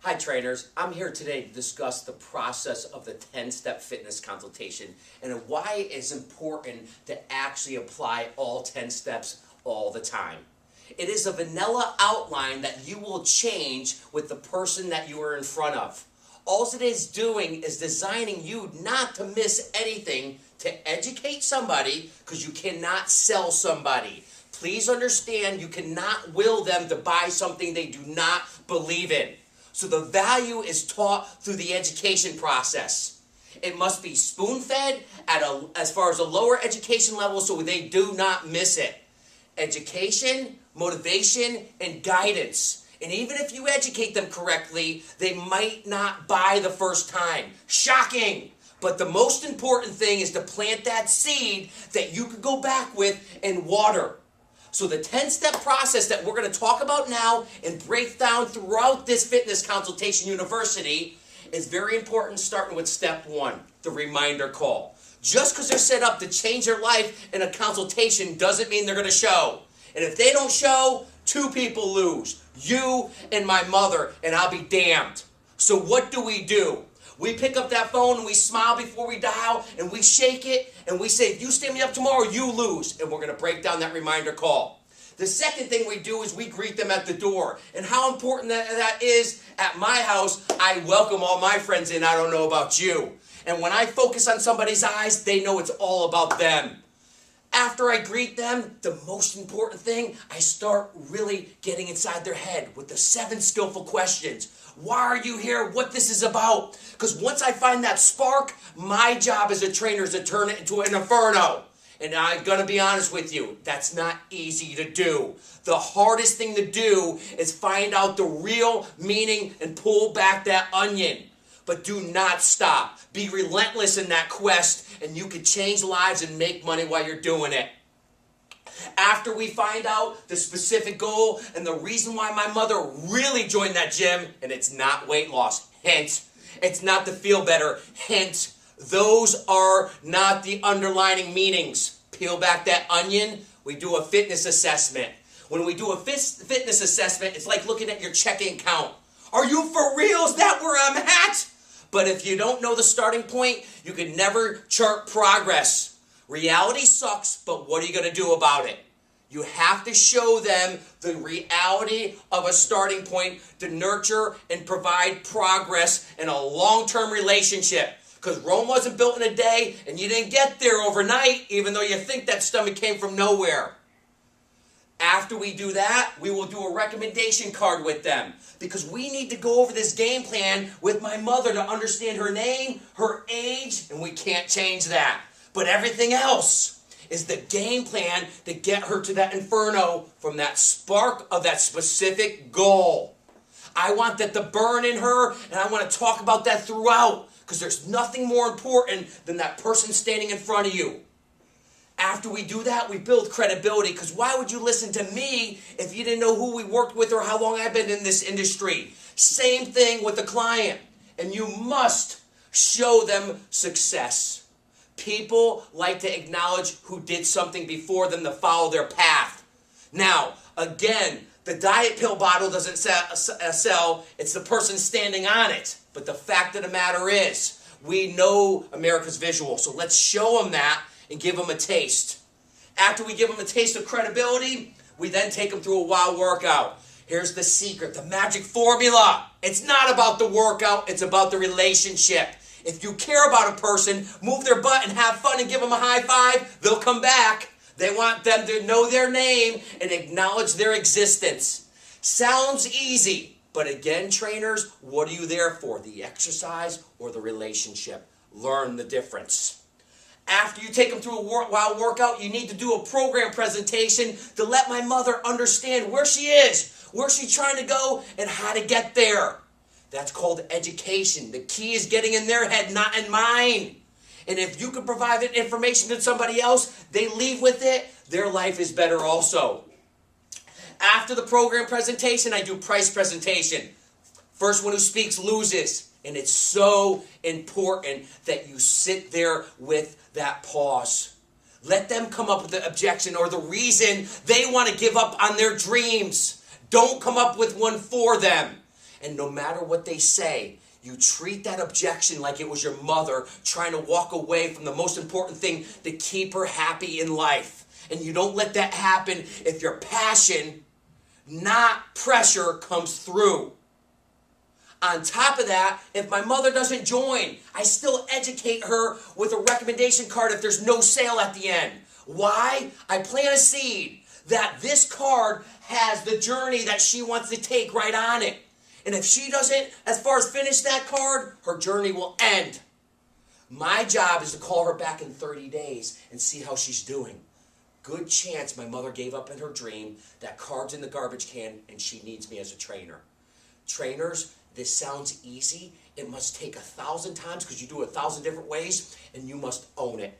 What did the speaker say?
Hi trainers, I'm here today to discuss the process of the 10-step fitness consultation and why it's important to actually apply all 10 steps all the time. It is a vanilla outline that you will change with the person that you are in front of. All it is doing is designing you not to miss anything, to educate somebody, because you cannot sell somebody. Please understand, you cannot will them to buy something they do not believe in. So the value is taught through the education process. It must be spoon-fed as far as a lower education level so they do not miss it. Education, motivation, and guidance. And even if you educate them correctly, they might not buy the first time. Shocking! But the most important thing is to plant that seed that you could go back with and water. So the 10-step process that we're going to talk about now and break down throughout this Fitness Consultation University is very important, starting with step 1, the reminder call. Just because they're set up to change their life in a consultation doesn't mean they're going to show. And if they don't show, 2 people lose. You and my mother, and I'll be damned. So what do? We pick up that phone and we smile before we dial and we shake it and we say, if you stand me up tomorrow, you lose. And we're going to break down that reminder call. The second thing we do is we greet them at the door. And how important that is at my house, I welcome all my friends in. I don't know about you. And when I focus on somebody's eyes, they know it's all about them. After I greet them, the most important thing, I start really getting inside their head with the 7 skillful questions. Why are you here? What this is about? Because once I find that spark, my job as a trainer is to turn it into an inferno. And I'm going to be honest with you, that's not easy to do. The hardest thing to do is find out the real meaning and pull back that onion. But do not stop. Be relentless in that quest, and you can change lives and make money while you're doing it. After we find out the specific goal and the reason why my mother really joined that gym, and it's not weight loss, hint, it's not to feel better, hint, those are not the underlining meanings. Peel back that onion, we do a fitness assessment. When we do a fitness assessment, it's like looking at your checking account. Are you for real? Is that where I'm at? But if you don't know the starting point, you can never chart progress. Reality sucks, but what are you going to do about it? You have to show them the reality of a starting point to nurture and provide progress in a long-term relationship. Because Rome wasn't built in a day, and you didn't get there overnight, even though you think that stomach came from nowhere. After we do that, we will do a recommendation card with them. Because we need to go over this game plan with my mother to understand her name, her age, and we can't change that. But everything else is the game plan to get her to that inferno from that spark of that specific goal. I want that to burn in her, and I want to talk about that throughout, because there's nothing more important than that person standing in front of you. After we do that, we build credibility, because why would you listen to me if you didn't know who we worked with or how long I've been in this industry? Same thing with the client, and you must show them success. People like to acknowledge who did something before them to follow their path. Now, again, the diet pill bottle doesn't sell, it's the person standing on it. But the fact of the matter is, we know America's visual, so let's show them that and give them a taste. After we give them a taste of credibility, we then take them through a wild workout. Here's the secret, the magic formula. It's not about the workout, it's about the relationship. If you care about a person, move their butt and have fun and give them a high five, they'll come back. They want them to know their name and acknowledge their existence. Sounds easy, but again, trainers, what are you there for? The exercise or the relationship? Learn the difference. After you take them through a wild workout, you need to do a program presentation to let my mother understand where she is, where she's trying to go, and how to get there. That's called education. The key is getting in their head, not in mine. And if you can provide that information to somebody else, they leave with it, their life is better also. After the program presentation, I do price presentation. First one who speaks loses. And it's so important that you sit there with that pause. Let them come up with the objection or the reason they want to give up on their dreams. Don't come up with one for them. And no matter what they say, you treat that objection like it was your mother trying to walk away from the most important thing to keep her happy in life. And you don't let that happen if your passion, not pressure, comes through. On top of that, if my mother doesn't join, I still educate her with a recommendation card if there's no sale at the end. Why? I plant a seed that this card has the journey that she wants to take right on it. And if she doesn't, as far as finish that card, her journey will end. My job is to call her back in 30 days and see how she's doing. Good chance my mother gave up in her dream, that card's in the garbage can, and she needs me as a trainer. Trainers, this sounds easy. It must take 1,000 times because you do it 1,000 different ways, and you must own it.